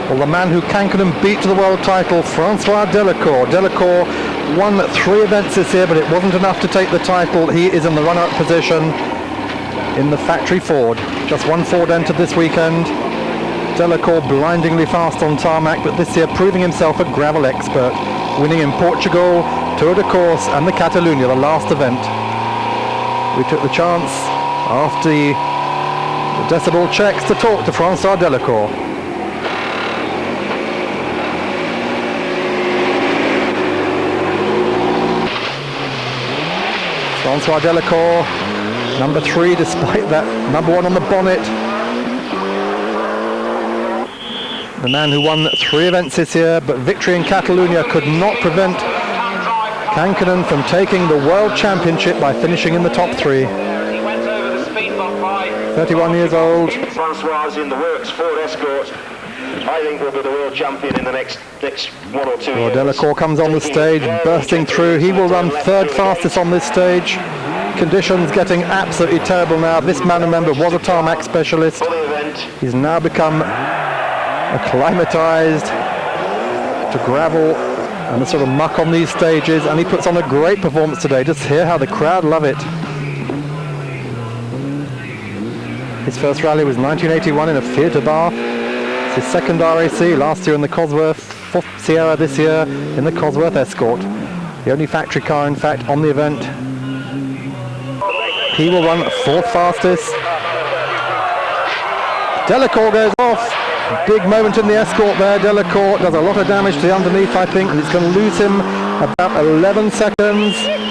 Well, the man who Kankkunen beat to the world title, François Delecour. Delecour won 3 events this year, but it wasn't enough to take the title. He is in the runner-up position in the factory Ford. Just one Ford entered this weekend. Delecour blindingly fast on tarmac, but this year proving himself a gravel expert, winning in Portugal, Tour de Corse and the Catalunya, the last event. We took the chance after the decibel checks to talk to François Delecour. François Delecour, number 3, despite that number 1 on the bonnet. The man who won 3 events this year, but victory in Catalunya could not prevent Kankkunen from taking the World Championship by finishing in the top 3. 31 years old. François in the works, Ford Escort. I think will be the world champion in the next 1 or 2 years. Delecour comes on the stage, bursting through. He will run 3rd fastest on this stage. Conditions getting absolutely terrible now. This man, remember, was a tarmac specialist. He's now become acclimatized to gravel and the sort of muck on these stages, and he puts on a great performance today. Just hear how the crowd love it. His first rally was 1981 in a theatre bar. It's his 2nd RAC, last year in the Cosworth, 4th Sierra this year in the Cosworth Escort. The only factory car, in fact, on the event. He will run 4th fastest. Delecour goes off. Big moment in the Escort there. Delecour does a lot of damage to the underneath, I think, and it's going to lose him about 11 seconds.